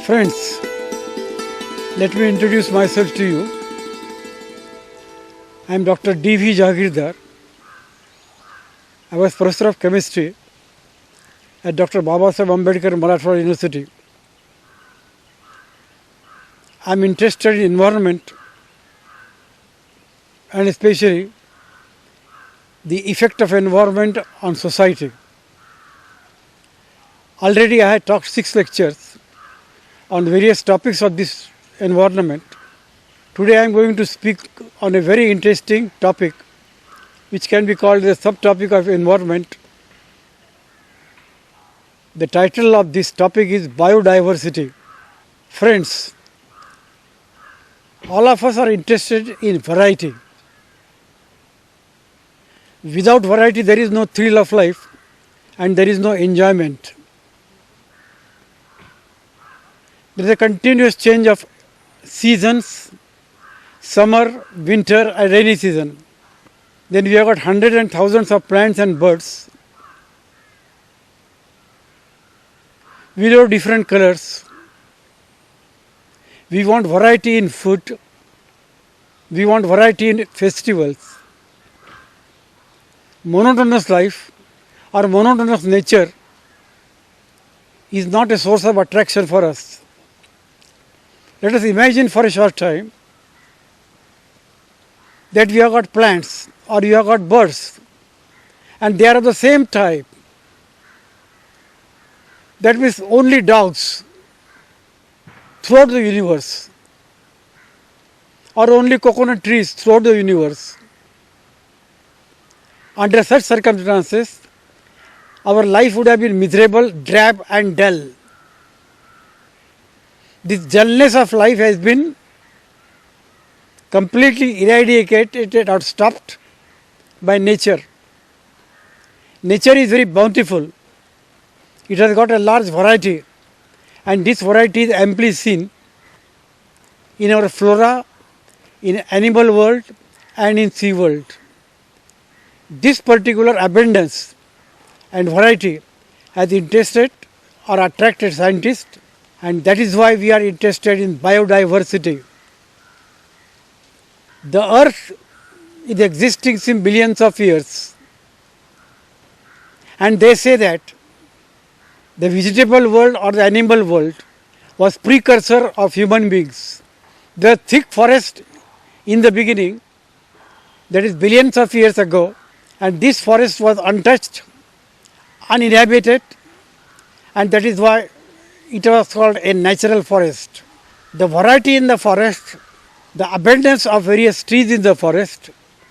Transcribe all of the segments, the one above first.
Friends, let me introduce myself to you. I am Dr. D.V. Jagirdar. I was Professor of Chemistry at Dr. Babasaheb Ambedkar Marathwada University. I am interested in environment and especially the effect of environment on society. Already I had taught 6 lectures on various topics of this environment. Today I am going to speak on a very interesting topic which can be called the subtopic of environment. The title of this topic is biodiversity. Friends, all of us are interested in variety. Without variety there is no thrill of life and there is no enjoyment. There is a continuous change of seasons, summer, winter and rainy season. Then we have got hundreds and thousands of plants and birds. We have different colors. We want variety in food. We want variety in festivals. Monotonous life or monotonous nature is not a source of attraction for us. Let us imagine for a short time that we have got plants or we have got birds and they are of the same type. That means only dogs throughout the universe or only coconut trees throughout the universe. Under such circumstances, our life would have been miserable, drab and dull. This dullness of life has been completely eradicated or stopped by nature. Nature is very bountiful. It has got a large variety and this variety is amply seen in our flora, in animal world and in sea world. This particular abundance and variety has interested or attracted scientists, and that is why we are interested in biodiversity. The earth is existing since billions of years, and they say that the vegetable world or the animal world was precursor of human beings. The thick forest in the beginning, that is billions of years ago, and this forest was untouched, uninhabited, and that is why it was called a natural forest. The variety in the forest, the abundance of various trees in the forest,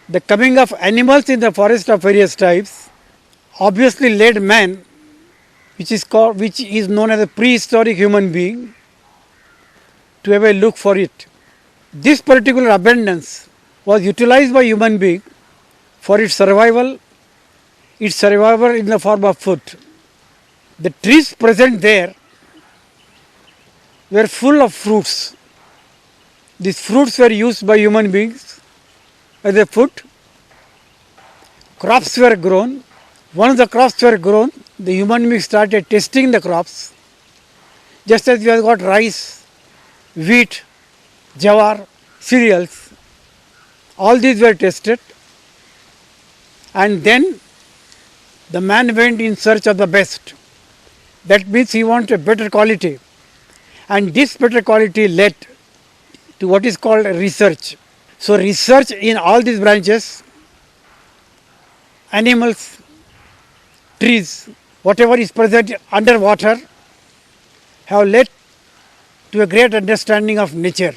the coming of animals in the forest of various types, obviously led man, which is known as a prehistoric human being, to have a look for it. This particular abundance was utilized by human being for its survival in the form of food. The trees present there were full of fruits. These fruits were used by human beings as a food. Crops were grown. Once the crops were grown, the human beings started testing the crops. Just as we have got rice, wheat, jawar, cereals, all these were tested. And then the man went in search of the best. That means he wanted a better quality. And this better quality led to what is called research. So research in all these branches, animals, trees, whatever is present underwater, have led to a great understanding of nature.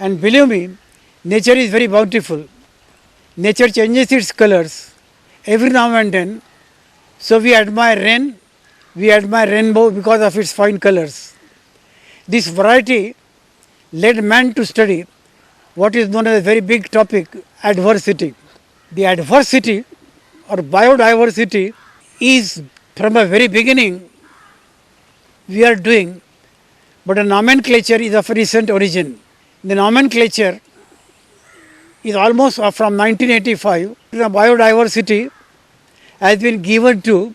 And believe me, nature is very bountiful. Nature changes its colors every now and then. So we admire rain, we admire rainbow because of its fine colors. This variety led man to study what is known as a very big topic, adversity. The adversity or biodiversity is from the very beginning we are doing, but the nomenclature is of recent origin. The nomenclature is almost from 1985. The biodiversity has been given to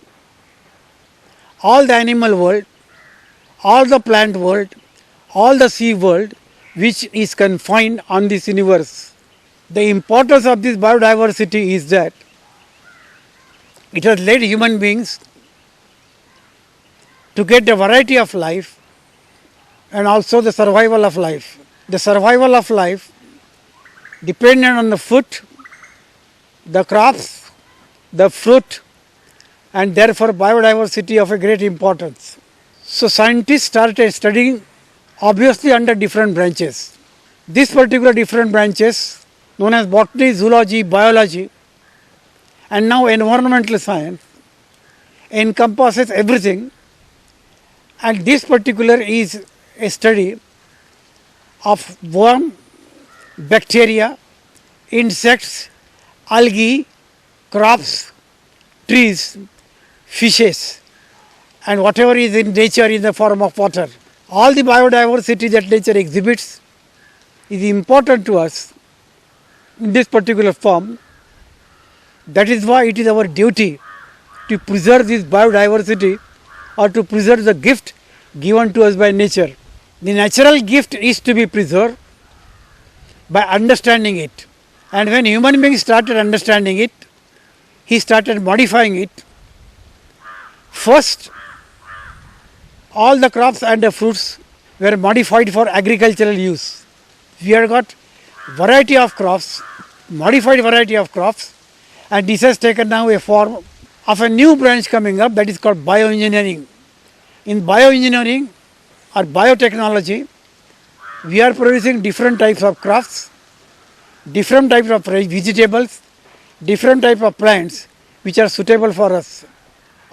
all the animal world, all the plant world, all the sea world, which is confined on this universe. The importance of this biodiversity is that it has led human beings to get a variety of life and also the survival of life. The survival of life dependent on the food, the crops, the fruit, and therefore biodiversity of a great importance. So scientists started studying obviously under different branches. These particular different branches known as botany, zoology, biology, and now environmental science encompasses everything, and this particular is a study of worm, bacteria, insects, algae, crops, trees, fishes, and whatever is in nature in the form of water. All the biodiversity that nature exhibits is important to us in this particular form. That is why it is our duty to preserve this biodiversity or to preserve the gift given to us by nature. The natural gift is to be preserved by understanding it. And when human beings started understanding it, he started modifying it. First, all the crops and the fruits were modified for agricultural use. We have got variety of crops, modified variety of crops, and this has taken now a form of a new branch coming up that is called bioengineering. In bioengineering or biotechnology, we are producing different types of crops, different types of vegetables, different types of plants which are suitable for us.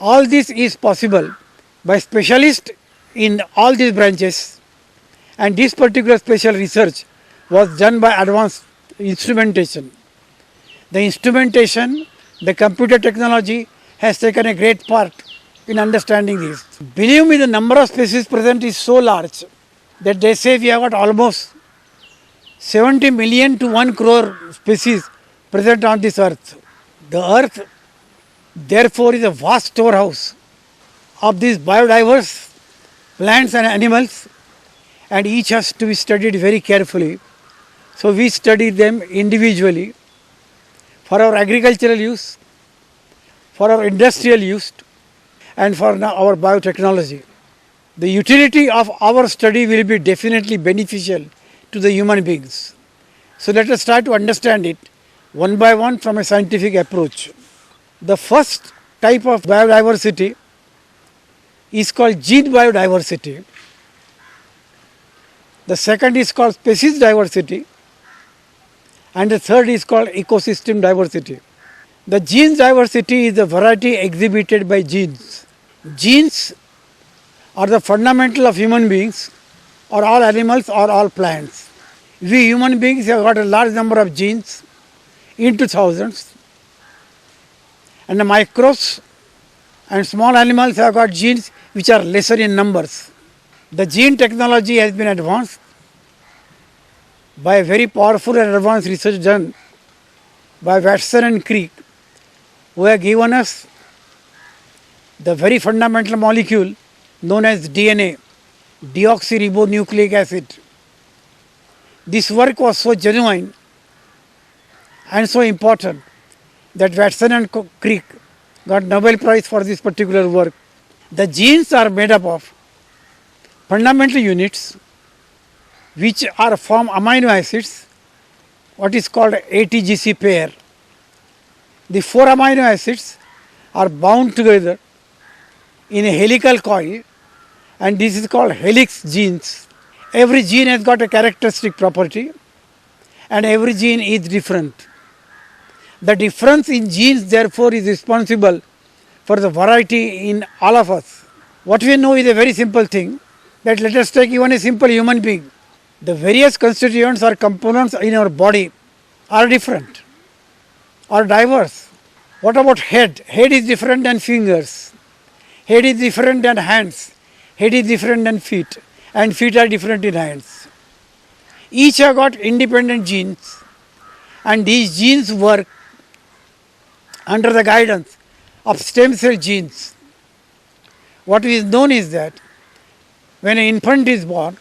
All this is possible by specialists in all these branches, and this particular special research was done by advanced instrumentation. The instrumentation, the computer technology has taken a great part in understanding this. Believe me, the number of species present is so large that they say we have got almost 70 million to 1 crore species present on this earth. The earth, therefore, is a vast storehouse of these biodiverse plants and animals, and each has to be studied very carefully. So we study them individually for our agricultural use, for our industrial use, and for our biotechnology. The utility of our study will be definitely beneficial to the human beings. So let us try to understand it one by one from a scientific approach. The first type of biodiversity is called gene biodiversity. The second is called species diversity, and the third is called ecosystem diversity. The gene diversity is the variety exhibited by genes. Genes are the fundamental of human beings, or all animals, or all plants. We human beings have got a large number of genes, into thousands, and the microbes and small animals have got genes which are lesser in numbers. The gene technology has been advanced by a very powerful and advanced research done by Watson and Crick, who have given us the very fundamental molecule known as DNA, deoxyribonucleic acid. This work was so genuine and so important that Watson and Crick got Nobel Prize for this particular work. The genes are made up of fundamental units which are from amino acids, what is called ATGC pair. The 4 amino acids are bound together in a helical coil, and this is called helix genes. Every gene has got a characteristic property, and every gene is different. The difference in genes therefore is responsible for the variety in all of us. What we know is a very simple thing, that let us take even a simple human being. The various constituents or components in our body are different or diverse. What about head? Head is different than fingers. Head is different than hands. Head is different than feet. And feet are different in hands. Each have got independent genes, and these genes work under the guidance of stem cell genes. What is known is that when an infant is born,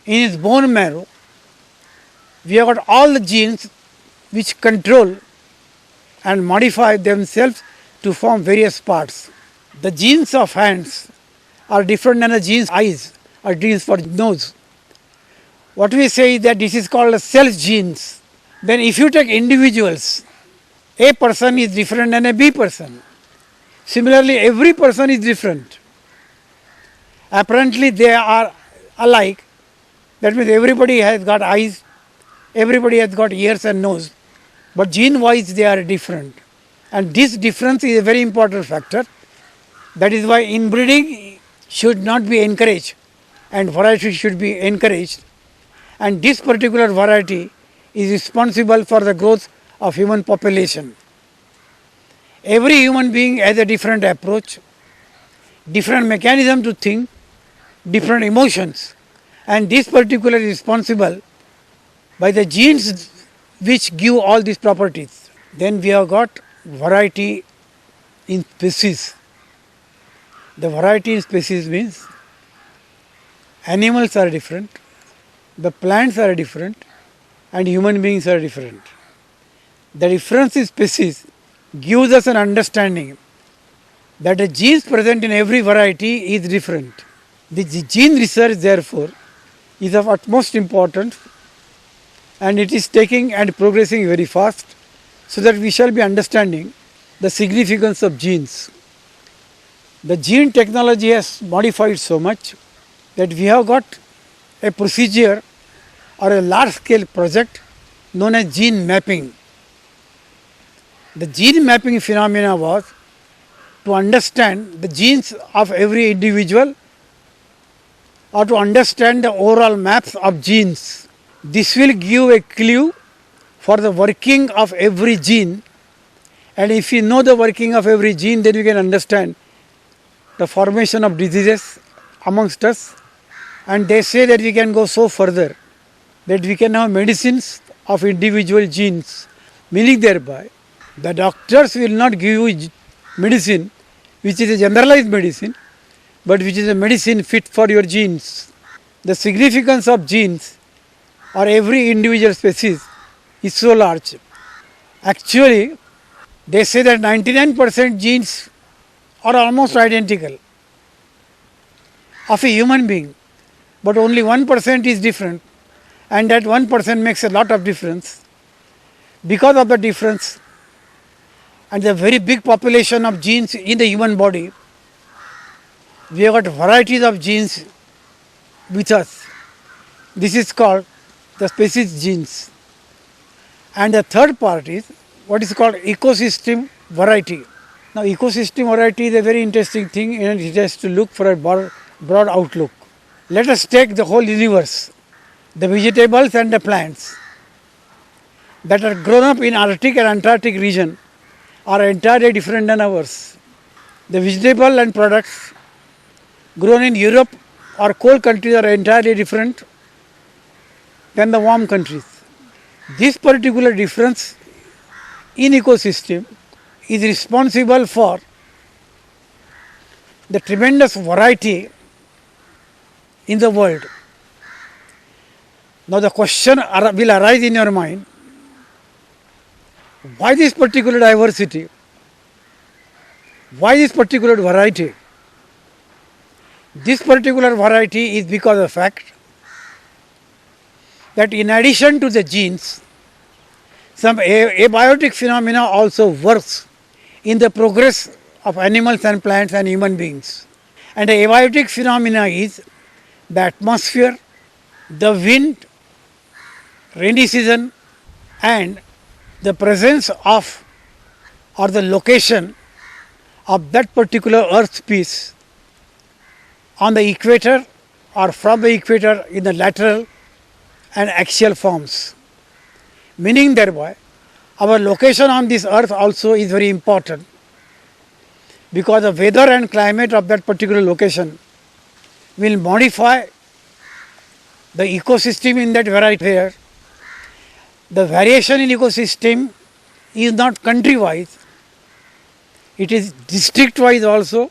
in his bone marrow, we have got all the genes which control and modify themselves to form various parts. The genes of hands are different than the genes of eyes or genes for nose. What we say is that this is called self genes. Then if you take individuals, a person is different than a B person. Similarly, every person is different. Apparently they are alike. That means everybody has got eyes, everybody has got ears and nose. But gene wise they are different. And this difference is a very important factor. That is why inbreeding should not be encouraged and variety should be encouraged. And this particular variety is responsible for the growth of human population. Every human being has a different approach, different mechanism to think, different emotions, and this particular is responsible by the genes which give all these properties. Then we have got variety in species. The variety in species means animals are different, the plants are different, and human beings are different. The difference in species gives us an understanding that the genes present in every variety is different. The gene research therefore is of utmost importance, and it is taking and progressing very fast, so that we shall be understanding the significance of genes. The gene technology has modified so much that we have got a procedure or a large scale project known as gene mapping. The gene mapping phenomena was to understand the genes of every individual or to understand the overall maps of genes. This will give a clue for the working of every gene, and if you know the working of every gene, then you can understand the formation of diseases amongst us. And they say that we can go so further that we can have medicines of individual genes, meaning thereby the doctors will not give you medicine which is a generalized medicine, but which is a medicine fit for your genes. The significance of genes or every individual species is so large. Actually, they say that 99% genes are almost identical of a human being, but only 1% is different, and that 1% makes a lot of difference. Because of the difference and the very big population of genes in the human body, we have got varieties of genes with us. This is called the species genes. And the third part is what is called ecosystem variety. Now ecosystem variety is a very interesting thing, and it has to look for a broad outlook. Let us take the whole universe, the vegetables and the plants that are grown up in Arctic and Antarctic region are entirely different than ours. The vegetable and products grown in Europe or cold countries are entirely different than the warm countries. This particular difference in ecosystem is responsible for the tremendous variety in the world. Now the question will arise in your mind, why this particular diversity? Why this particular variety? This particular variety is because of the fact that in addition to the genes, some abiotic phenomena also works in the progress of animals and plants and human beings. And the abiotic phenomena is the atmosphere, the wind, rainy season, and the presence of or the location of that particular earth piece on the equator or from the equator in the lateral and axial forms. Meaning thereby, our location on this earth also is very important, because the weather and climate of that particular location will modify the ecosystem in that variety. Where the variation in ecosystem is not country wise, it is district wise also,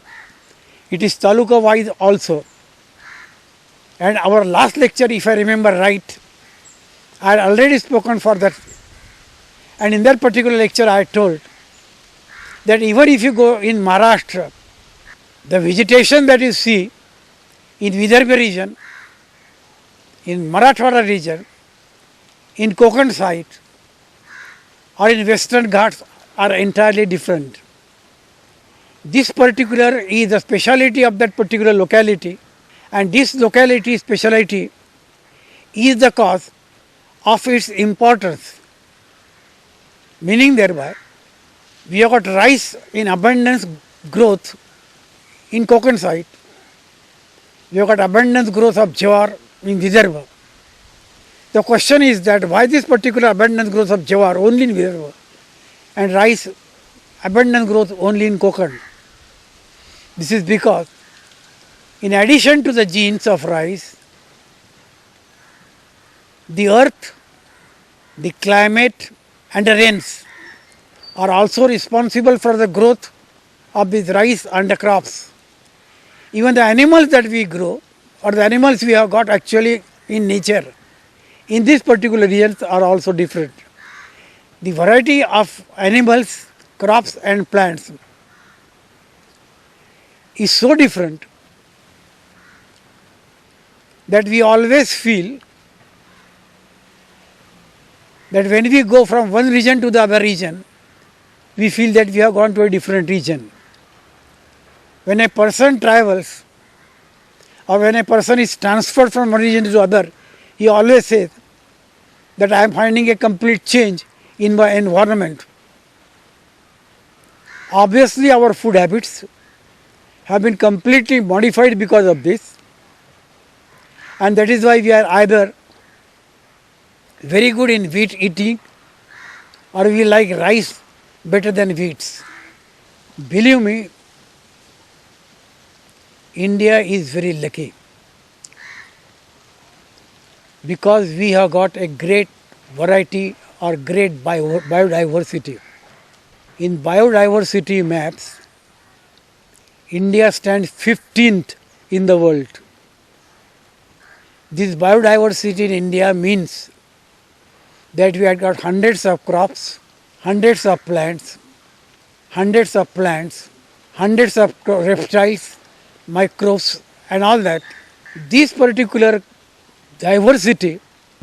it is taluka wise also. And our last lecture, if I remember right, I had already spoken for that. And in that particular lecture, I told that even if you go in Maharashtra, the vegetation that you see in Vidarbha region, in Marathwada region, in Konkan side, or in Western Ghats are entirely different. This particular is the speciality of that particular locality, and this locality speciality is the cause of its importance. Meaning thereby, we have got rice in abundance growth in Konkan side. We have got abundance growth of jawar in Vidarbha. The question is that why this particular abundance growth of jawar only in Vidarbha and rice abundant growth only in Konkan? This is because in addition to the genes of rice, the earth, the climate and the rains are also responsible for the growth of these rice and the crops. Even the animals that we grow or the animals we have got actually in nature in these particular regions are also different. The variety of animals, crops and plants is so different that we always feel that when we go from one region to the other region, we feel that we have gone to a different region. When a person travels or when a person is transferred from one region to the other, he always says that I am finding a complete change in my environment. Obviously, our food habits have been completely modified because of this, and that is why we are either very good in wheat eating or we like rice better than wheats. Believe me, India is very lucky because we have got a great variety or great biodiversity. In biodiversity maps, India stands 15th in the world. This biodiversity in India means that we have got hundreds of crops, hundreds of plants, hundreds of reptiles, microbes and all that. This particular diversity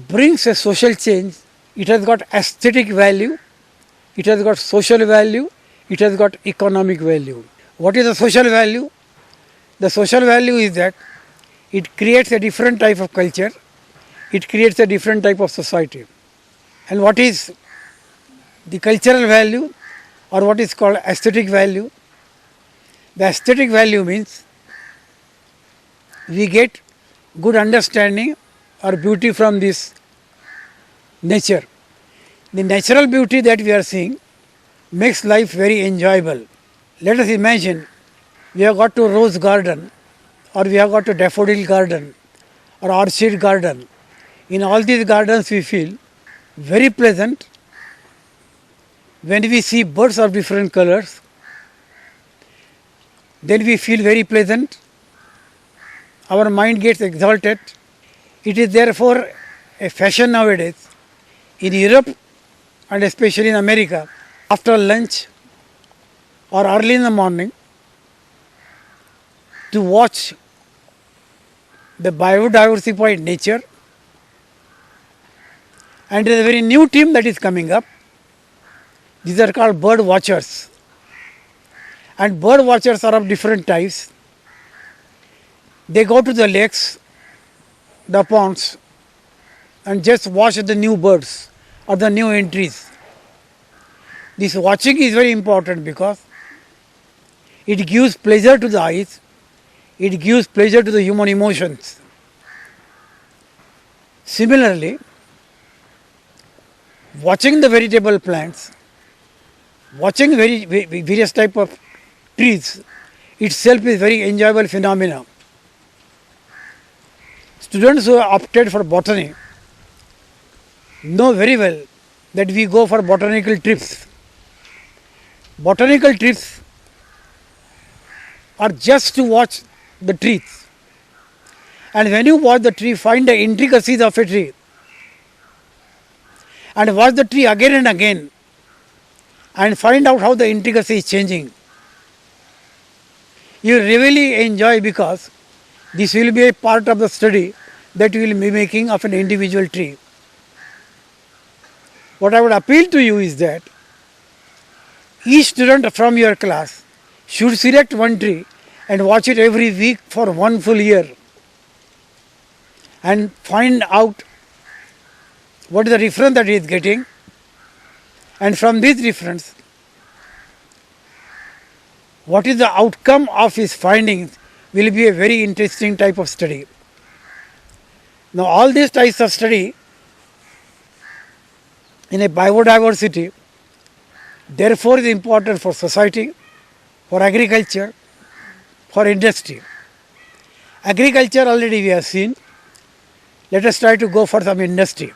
brings a social change. It has got aesthetic value, it has got social value, it has got economic value. What is the social value? The social value is that it creates a different type of culture, it creates a different type of society. And what is the cultural value or what is called aesthetic value? The aesthetic value means we get good understanding or beauty from this nature. The natural beauty that we are seeing makes life very enjoyable. Let us imagine we have got to rose garden or we have got to daffodil garden or orchid garden. In all these gardens we feel very pleasant when we see birds of different colors. Then we feel very pleasant. Our mind gets exalted. It is therefore a fashion nowadays in Europe and especially in America after lunch or early in the morning to watch the biodiversified nature. And there is a very new team that is coming up. These are called bird watchers. And bird watchers are of different types. They go to the lakes, the ponds, and just watch the new birds or the new entries. This watching is very important because it gives pleasure to the eyes, it gives pleasure to the human emotions. Similarly, watching the vegetable plants, watching various type of trees itself is very enjoyable phenomena. Students who have opted for botany know very well that we go for botanical trips. Botanical trips are just to watch the trees. And when you watch the tree, find the intricacies of a tree. And watch the tree again and again. And find out how the intricacy is changing. You really enjoy, because this will be a part of the study that you will be making of an individual tree. What I would appeal to you is that each student from your class should select one tree and watch it every week for 1 full year and find out what is the reference that he is getting, and from this reference, what is the outcome of his findings will be a very interesting type of study. Now all these types of study in a biodiversity therefore is important for society, for agriculture, for industry. Agriculture already we have seen. Let us try to go for some industry.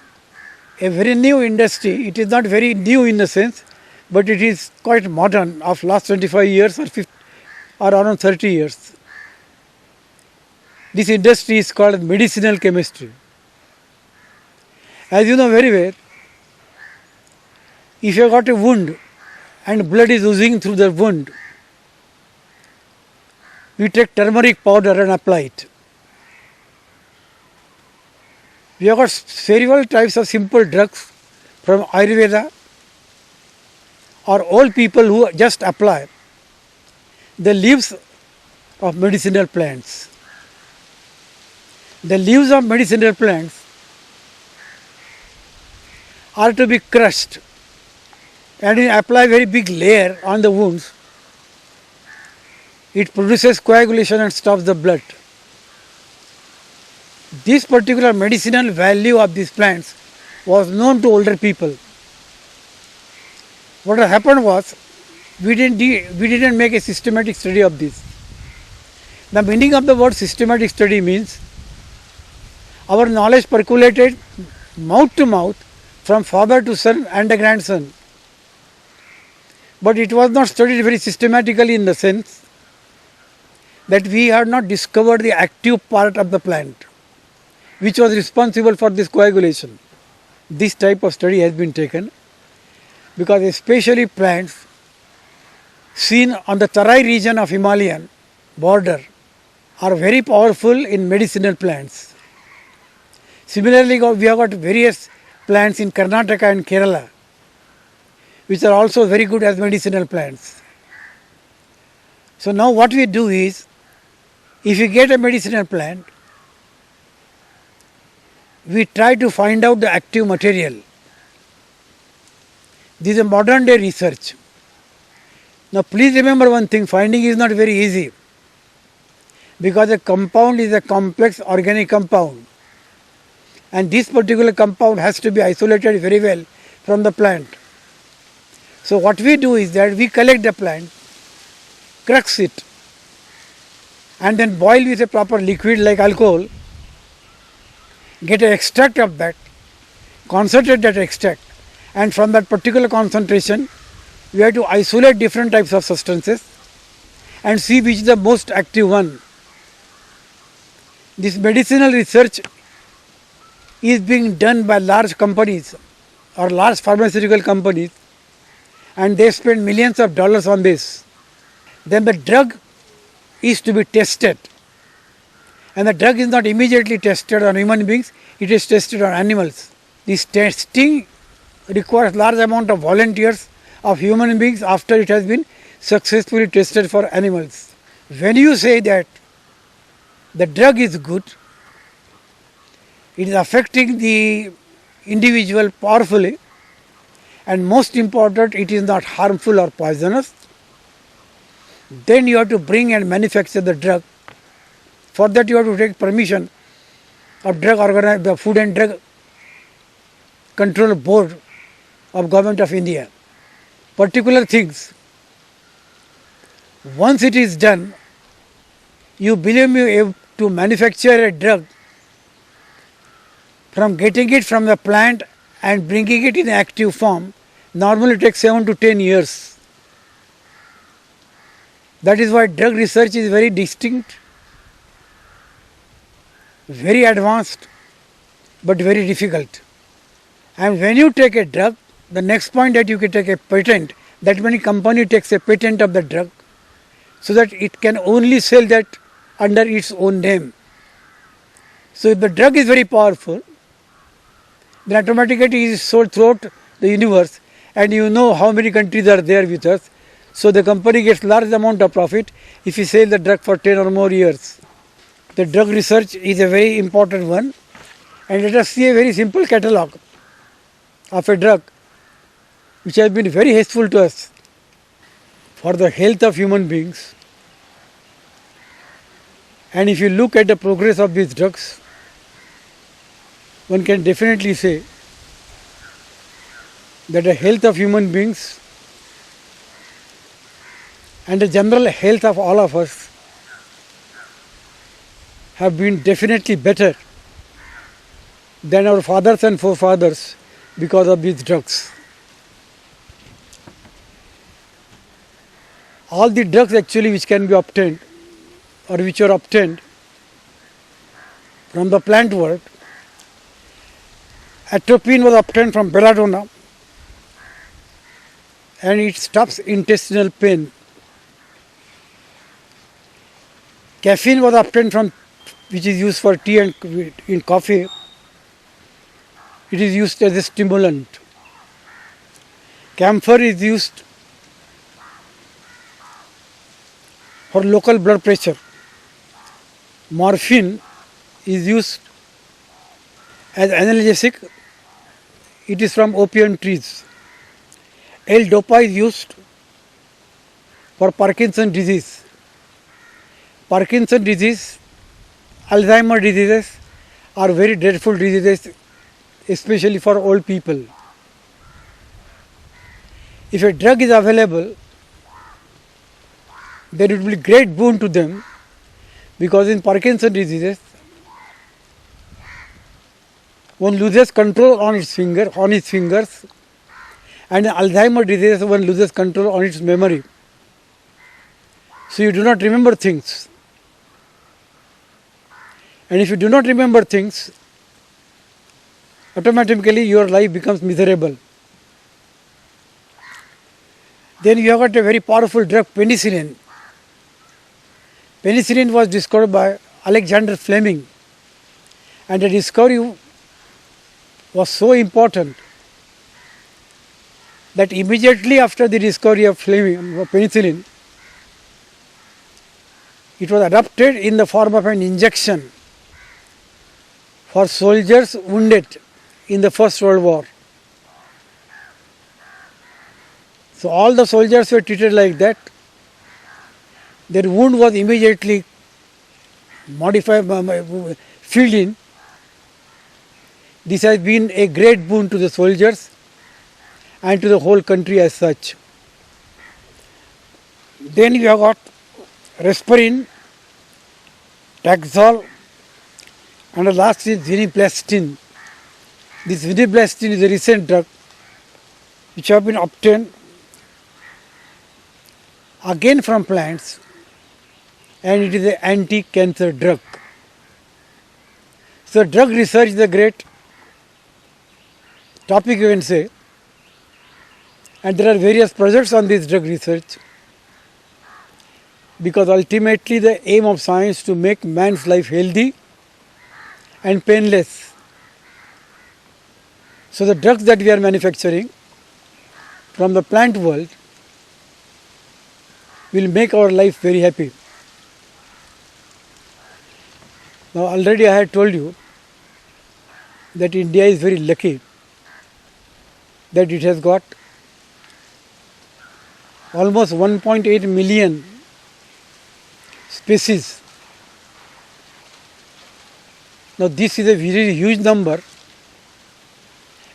A very new industry, it is not very new in the sense, but it is quite modern, of last 25 years or 50, or around 30 years. This industry is called medicinal chemistry. As you know very well, if you have got a wound and blood is oozing through the wound, we take turmeric powder and apply it. We have got several types of simple drugs from Ayurveda, or old people who just apply the leaves of medicinal plants. The leaves of medicinal plants are to be crushed and you apply very big layer on the wounds. It produces coagulation and stops the blood. This particular medicinal value of these plants was known to older people. What happened was, we didn't make a systematic study of this. The meaning of the word systematic study means our knowledge percolated mouth to mouth from father to son and a grandson. But it was not studied very systematically, in the sense that we had not discovered the active part of the plant which was responsible for this coagulation. This type of study has been taken because especially plants seen on the Tarai region of Himalayan border are very powerful in medicinal plants. Similarly, we have got various plants in Karnataka and Kerala which are also very good as medicinal plants. So now what we do is, if you get a medicinal plant, we try to find out the active material. This is a modern day research. Now please remember one thing, finding is not very easy, because a compound is a complex organic compound, and this particular compound has to be isolated very well from the plant. So what we do is that we collect the plant, crush it, and then boil with a proper liquid like alcohol, get an extract of that, concentrate that extract, and from that particular concentration we have to isolate different types of substances and see which is the most active one. This medicinal research is being done by large companies or large pharmaceutical companies, and they spend millions of dollars on this. Then the drug is to be tested, and the drug is not immediately tested on human beings, it is tested on animals. This testing requires large amount of volunteers of human beings after it has been successfully tested for animals. When you say that the drug is good, it is affecting the individual powerfully, and most important, it is not harmful or poisonous, then you have to bring and manufacture the drug. For that you have to take permission of the Food and Drug Control Board of Government of India. Particular things. Once it is done, you believe me, to manufacture a drug, from getting it from the plant and bringing it in active form, normally takes 7 to 10 years. That is why drug research is very distinct very advanced but very difficult. And when you take a drug, the next point that you can take a patent, that when a company takes a patent of the drug, so that it can only sell that under its own name. So if the drug is very powerful, then automatically it is sold throughout the universe, and you know how many countries are there with us. So the company gets large amount of profit if you sell the drug for 10 or more years. The drug research is a very important one, and let us see a very simple catalogue of a drug which has been very helpful to us for the health of human beings. And if you look at the progress of these drugs, one can definitely say that the health of human beings and the general health of all of us have been definitely better than our fathers and forefathers because of these drugs. All the drugs actually which can be obtained or which are obtained from the plant world. Atropine was obtained from belladonna and it stops intestinal pain. Caffeine was obtained from, which is used for tea and in coffee. It is used as a stimulant. Camphor is used for local blood pressure. Morphine is used as analgesic. It is from opium trees. L-dopa is used for Parkinson's disease. Parkinson's disease, Alzheimer's diseases are very dreadful diseases, especially for old people. If a drug is available, then it will be great boon to them, because in Parkinson's diseases, one loses control on his fingers, and in Alzheimer's disease one loses control on its memory. So you do not remember things. And if you do not remember things, automatically your life becomes miserable. Then you have got a very powerful drug, penicillin. Penicillin was discovered by Alexander Fleming, and the discovery was so important that immediately after the discovery of penicillin, it was adopted in the form of an injection for soldiers wounded in the First World War. So all the soldiers were treated like that. Their wound was immediately modified, filled in. This has been a great boon to the soldiers and to the whole country as such. Then you have got Rasparin, Taxol, and the last is vinblastine. This vinblastine is a recent drug which have been obtained again from plants, and it is an anti-cancer drug. So drug research is a great topic, you can say, and there are various projects on this drug research, because ultimately the aim of science is to make man's life healthy and painless. So the drugs that we are manufacturing from the plant world will make our life very happy. Now already I had told you that India is very lucky that it has got almost 1.8 million species. Now this is a very huge number,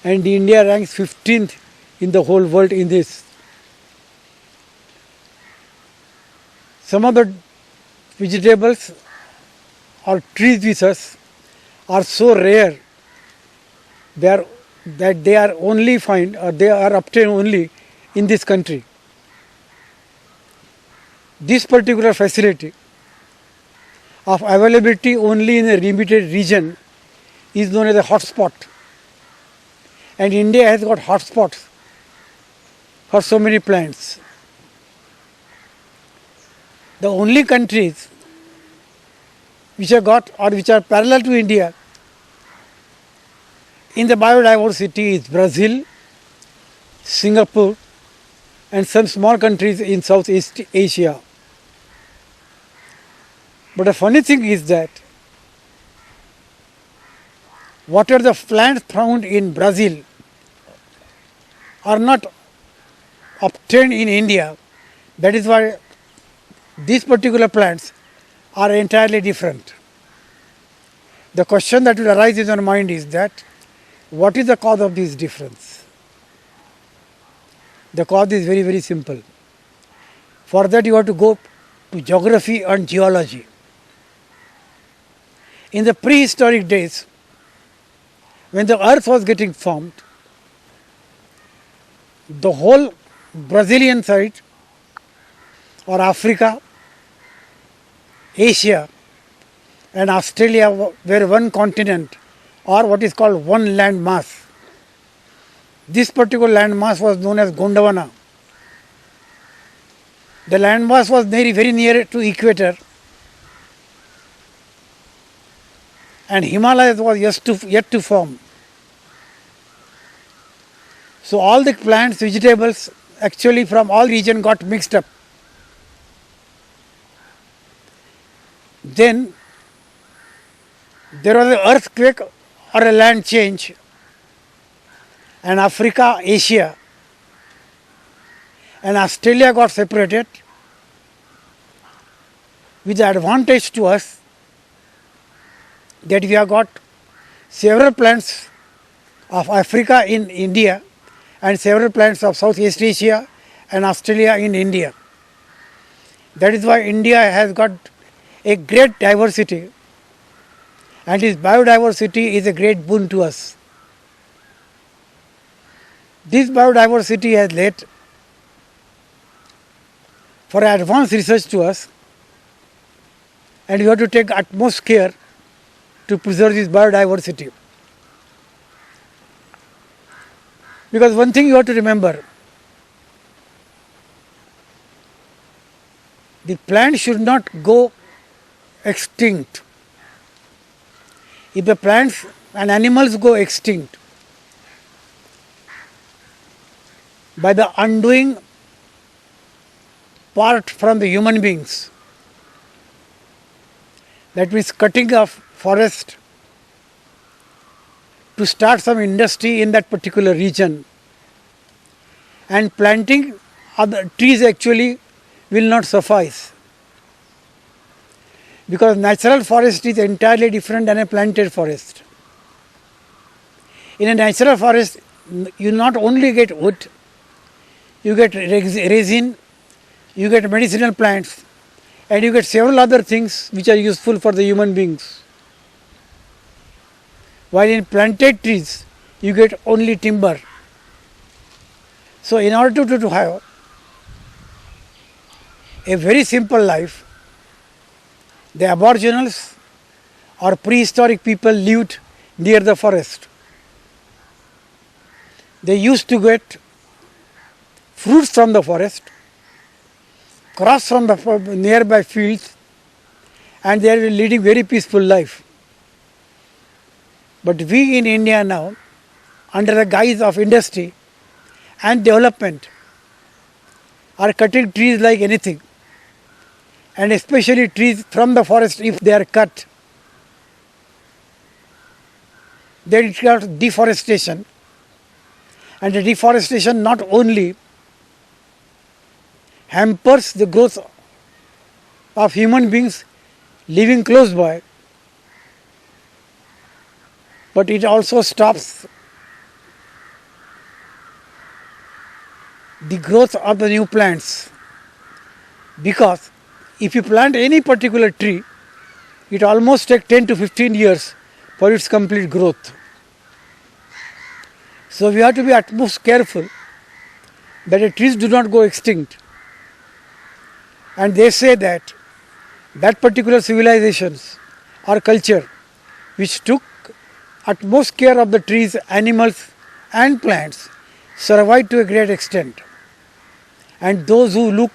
and India ranks 15th in the whole world in this. Some of the vegetables or trees with us are so rare that they are only found, or they are obtained only in this country. This particular facility of availability only in a limited region is known as a hotspot. And India has got hotspots for so many plants. The only countries which have got or which are parallel to India in the biodiversity is Brazil, Singapore, and some small countries in Southeast Asia. But the funny thing is that whatever the plants found in Brazil are not obtained in India. That is why these particular plants are entirely different. The question that will arise in your mind is that what is the cause of this difference? The cause is very, very simple. For that you have to go to geography and geology. In the prehistoric days, when the earth was getting formed, the whole Brazilian side or Africa, Asia and Australia were one continent or what is called one land mass. This particular land mass was known as Gondwana. The land mass was very near to equator, and Himalayas was yet to form. So all the plants, vegetables actually from all regions got mixed up. Then there was an earthquake or a land change, and Africa, Asia and Australia got separated with the advantage to us that we have got several plants of Africa in India and several plants of Southeast Asia and Australia in India. That is why India has got a great diversity, and its biodiversity is a great boon to us. This biodiversity has led for advanced research to us, and we have to take utmost care to preserve this biodiversity. Because one thing you have to remember, the plant should not go extinct. If the plants and animals go extinct by the undoing part from the human beings, that means cutting off forest to start some industry in that particular region, and planting other trees actually will not suffice, because natural forest is entirely different than a planted forest. In a natural forest, you not only get wood, you get resin, you get medicinal plants, and you get several other things which are useful for the human beings. While in planted trees, you get only timber. So in order to have a very simple life, the aboriginals or prehistoric people lived near the forest. They used to get fruits from the forest, crops from the nearby fields, and they are leading very peaceful life. But we in India now, under the guise of industry and development, are cutting trees like anything, and especially trees from the forest. If they are cut, then it becomes deforestation, and the deforestation not only hampers the growth of human beings living close by, but it also stops the growth of the new plants. Because if you plant any particular tree, it almost takes 10 to 15 years for its complete growth. So we have to be utmost careful that the trees do not go extinct. And they say that that particular civilizations or culture which took utmost care of the trees, animals and plants survived to a great extent. And those who look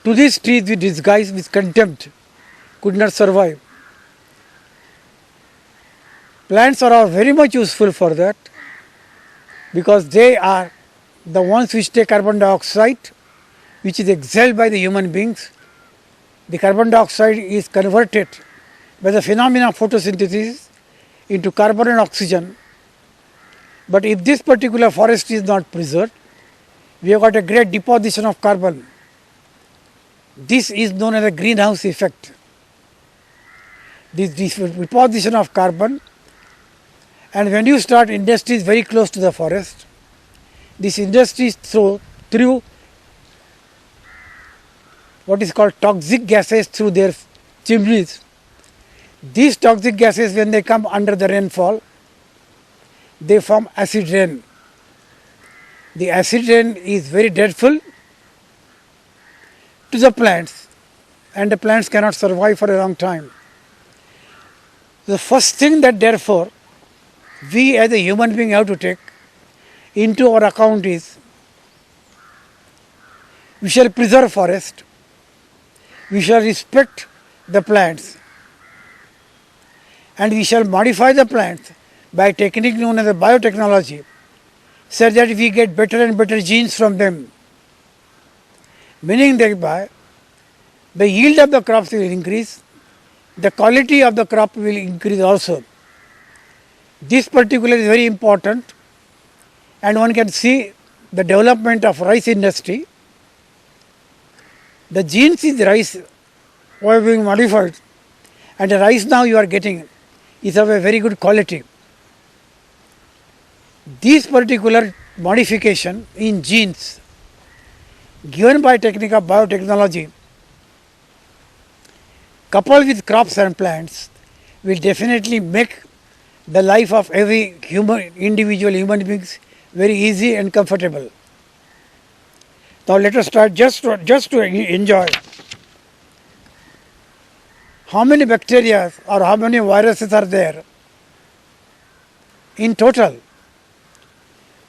to these trees with disguise, with contempt, could not survive. Plants are very much useful for that because they are the ones which take carbon dioxide, which is exhaled by the human beings. The carbon dioxide is converted by the phenomena of photosynthesis into carbon and oxygen. But if this particular forest is not preserved, we have got a great deposition of carbon. This is known as a greenhouse effect. This deposition of carbon, and when you start industries very close to the forest, these industries through what is called toxic gases through their chimneys. These toxic gases, when they come under the rainfall, they form acid rain. The acid rain is very dreadful to the plants, and the plants cannot survive for a long time. The first thing that therefore we as a human being have to take into our account is we shall preserve forest, we shall respect the plants, and we shall modify the plants by a technique known as a biotechnology, so that we get better and better genes from them. Meaning thereby the yield of the crops will increase, the quality of the crop will increase also. This particular is very important, and one can see the development of rice industry. The genes in the rice were being modified, and the rice now you are getting is of a very good quality. This particular modification in genes given by technique of biotechnology coupled with crops and plants will definitely make the life of every individual human beings very easy and comfortable. Now let us start just to enjoy how many bacteria or how many viruses are there in total.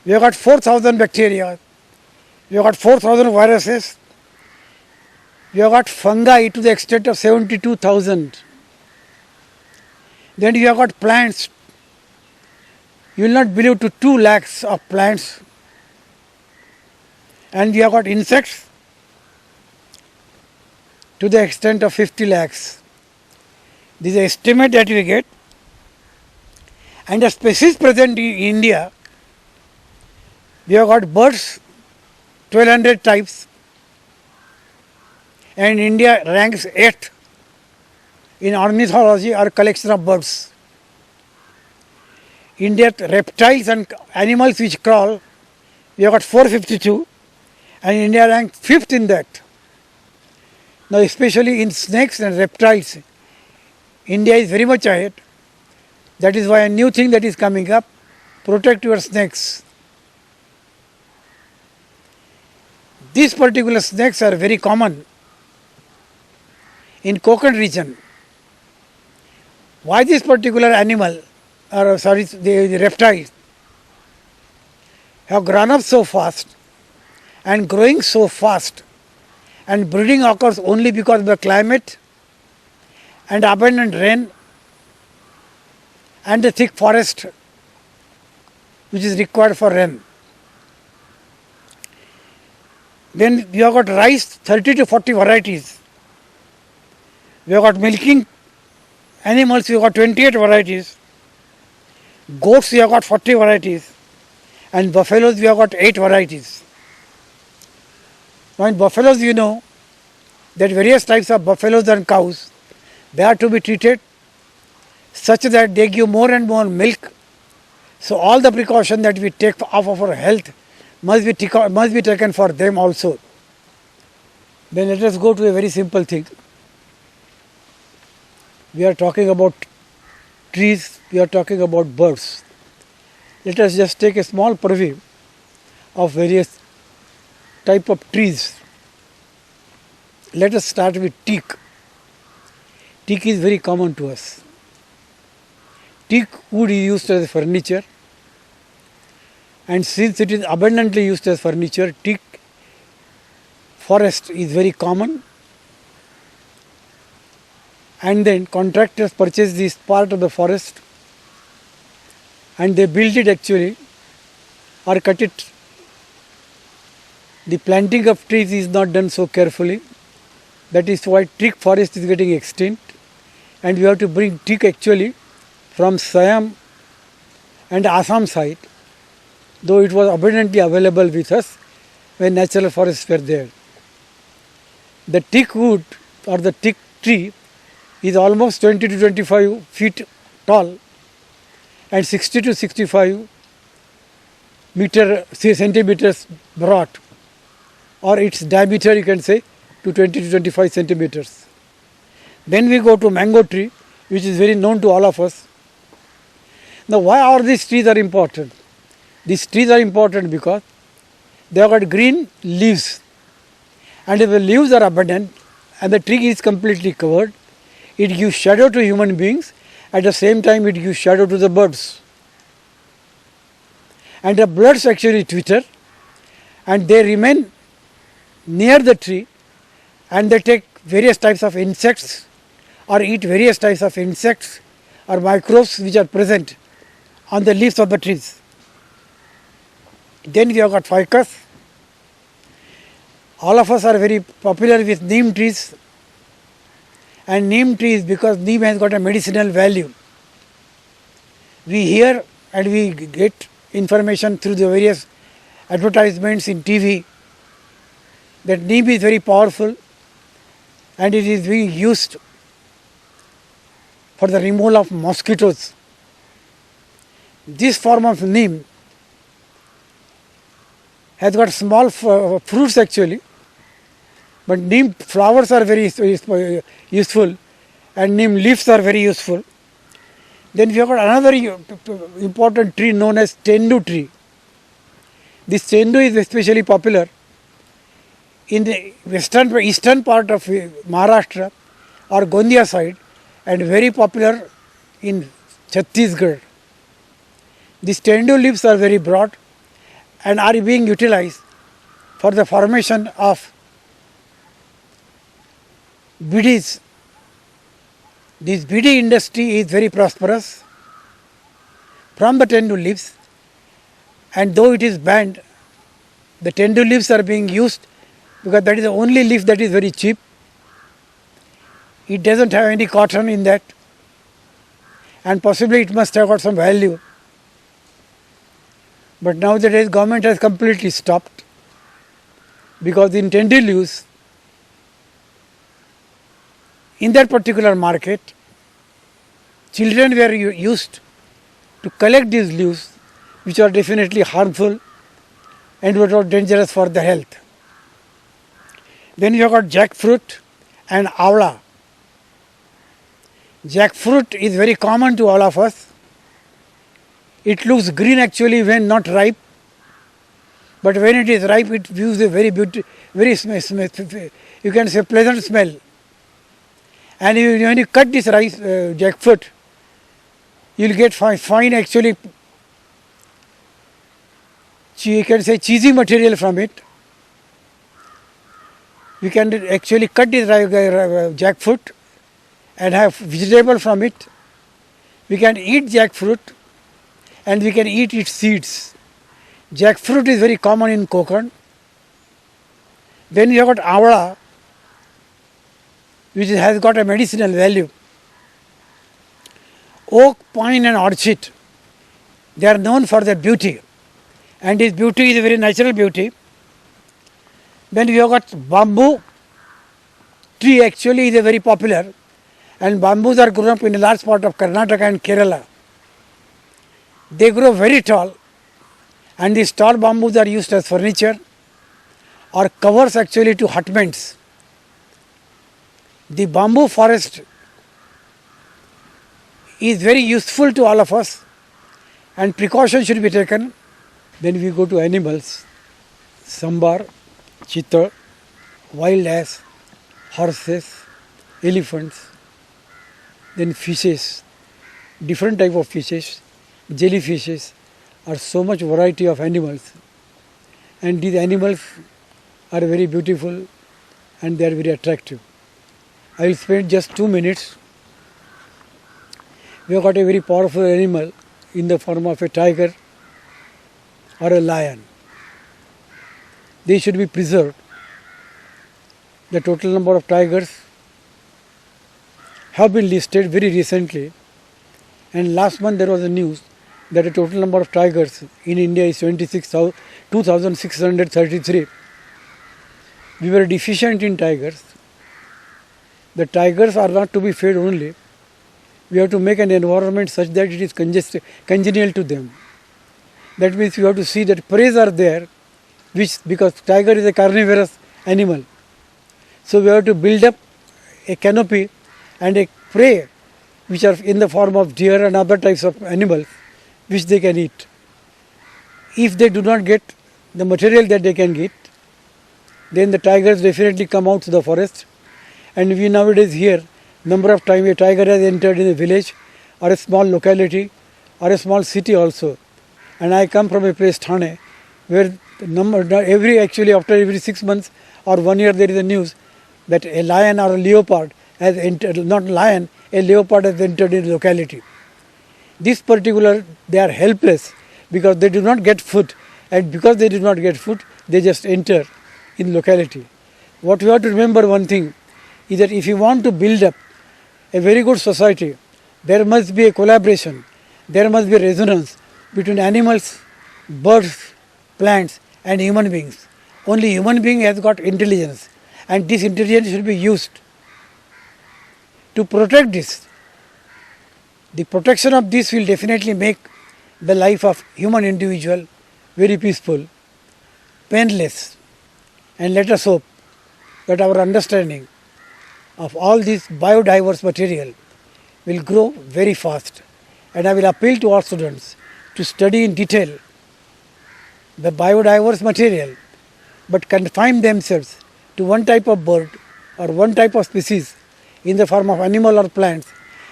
We have got 4,000 bacteria, we have got 4,000 viruses, we have got fungi to the extent of 72,000. Then you have got plants. You will not believe to 2 lakhs of plants, and we have got insects to the extent of 50 lakhs. This is the estimate that we get, and the species present in India, we have got birds 1200 types, and India ranks 8th in ornithology or collection of birds. India reptiles and animals which crawl, we have got 452, and India ranks 5th in that. Now especially in snakes and reptiles, India is very much ahead. That is why a new thing that is coming up, protect your snakes. These particular snakes are very common in Konkan region. Why this particular animal, or sorry, the reptiles have grown up so fast and growing so fast, and breeding occurs only because of the climate and abundant rain and the thick forest which is required for rain. Then we have got rice, 30 to 40 varieties. We have got milking animals, we have got 28 varieties. Goats, we have got 40 varieties. And buffaloes, we have got 8 varieties. Now in buffaloes, you know that various types of buffaloes and cows, they are to be treated such that they give more and more milk. So all the precaution that we take of our health must be taken for them also. Then let us go to a very simple thing. We are talking about trees, we are talking about birds. Let us just take a small preview of various type of trees. Let us start with teak. teak is very common to us. Teak wood is used as furniture, and since it is abundantly used as furniture, teak forest is very common. And then contractors purchase this part of the forest and they build it actually or cut it. The planting of trees is not done so carefully. That is why teak forest is getting extinct, and we have to bring teak actually from Siam and Assam side, though it was abundantly available with us when natural forests were there. The teak wood or the teak tree is almost 20 to 25 feet tall and 60 to 65 centimeters broad, or its diameter you can say to 20 to 25 centimeters. Then we go to mango tree, which is very known to all of us. Now why are these trees are important? These trees are important because they have got green leaves, and if the leaves are abundant and the tree is completely covered, it gives shadow to human beings, at the same time it gives shadow to the birds. And the birds actually twitter and they remain near the tree and they take various types of insects or eat various types of insects or microbes which are present on the leaves of the trees. Then we have got ficus. All of us are very popular with neem trees, and neem trees because neem has got a medicinal value. We hear and we get information through the various advertisements in TV that neem is very powerful and it is being used for the removal of mosquitoes. This form of neem has got small fruits actually, but neem flowers are very useful and neem leaves are very useful. Then we have got another important tree known as tendu tree. This tendu is especially popular in the eastern part of Maharashtra or Gondia side, and very popular in Chhattisgarh. These tendu leaves are very broad and are being utilized for the formation of bidis. This bidi industry is very prosperous from the tendu leaves, and though it is banned, the tendu leaves are being used because that is the only leaf that is very cheap. It doesn't have any cotton in that, and possibly it must have got some value. But nowadays government has completely stopped because in tendu leaves, in that particular market, children were used to collect these leaves, which are definitely harmful and were dangerous for the health. Then you have got jackfruit and avla. Jackfruit is very common to all of us. It looks green actually when not ripe, but when it is ripe, it gives a very beautiful, you can say pleasant smell. And when you cut this jackfruit, you will get fine actually, you can say cheesy material from it. We can actually cut this jackfruit and have vegetable from it. We can eat jackfruit and we can eat its seeds. Jackfruit is very common in Konkan. Then you have got avla, which has got a medicinal value. Oak, pine and orchid, they are known for their beauty, and this beauty is a very natural beauty. Then we have got bamboo tree actually is a very popular, and bamboos are grown up in a large part of Karnataka and Kerala. They grow very tall, and these tall bamboos are used as furniture or covers actually to hutments. The bamboo forest is very useful to all of us, and precautions should be taken. Then we go to animals: sambar, cheetah, wild ass, horses, elephants. then fishes, different type of fishes, jellyfishes, are so much variety of animals, and these animals are very beautiful and they are very attractive. I will spend just 2 minutes. We have got a very powerful animal in the form of a tiger or a lion. They should be preserved. The total number of tigers have been listed very recently, and last month there was a news that the total number of tigers in India is 2,633. We were deficient in tigers. The tigers are not to be fed only. We have to make an environment such that it is congenial to them. That means you have to see that preys are there, because tiger is a carnivorous animal. So we have to build up a canopy and a prey which are in the form of deer and other types of animals which they can eat. If they do not get the material that they can get, then the tigers definitely come out to the forest. And we nowadays hear number of times a tiger has entered in a village or a small locality or a small city also. And I come from a place, Thane, where after every 6 months or 1 year there is a news that a lion or a leopard has entered, not lion, a leopard has entered in the locality. This particular, they are helpless because they do not get food, and because they do not get food, they just enter in locality. What we have to remember one thing is that if you want to build up a very good society, there must be a collaboration, there must be a resonance between animals, birds, plants and human beings. Only human being has got intelligence, and this intelligence should be used to protect this. The protection of this will definitely make the life of human individual very peaceful, painless, and let us hope that our understanding of all this biodiverse material will grow very fast. And I will appeal to all students to study in detail the biodiverse material, but confine themselves to one type of bird or one type of species in the form of animal or plants,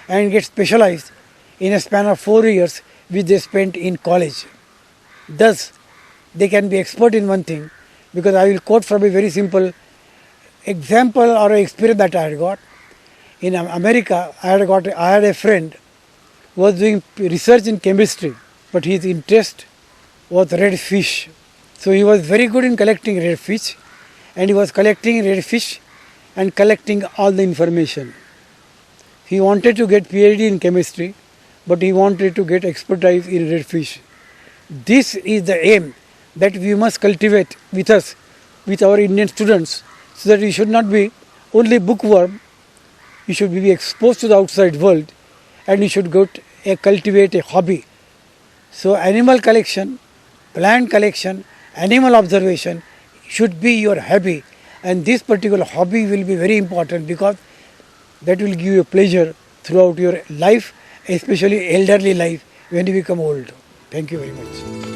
and get specialized in a span of 4 years which they spent in college. Thus, they can be expert in one thing, because I will quote from a very simple example or experience that I had got. In America, I had a friend who was doing research in chemistry, but his interest was red fish. So he was very good in collecting red fish, and he was collecting red fish and collecting all the information. He wanted to get PhD in chemistry, but he wanted to get expertise in red fish. This is the aim that we must cultivate with us, with our Indian students, so that we should not be only bookworm, we should be exposed to the outside world, and we should cultivate a hobby. So animal collection, plant collection, animal observation should be your hobby, and this particular hobby will be very important, because that will give you a pleasure throughout your life, especially elderly life when you become old. Thank you very much.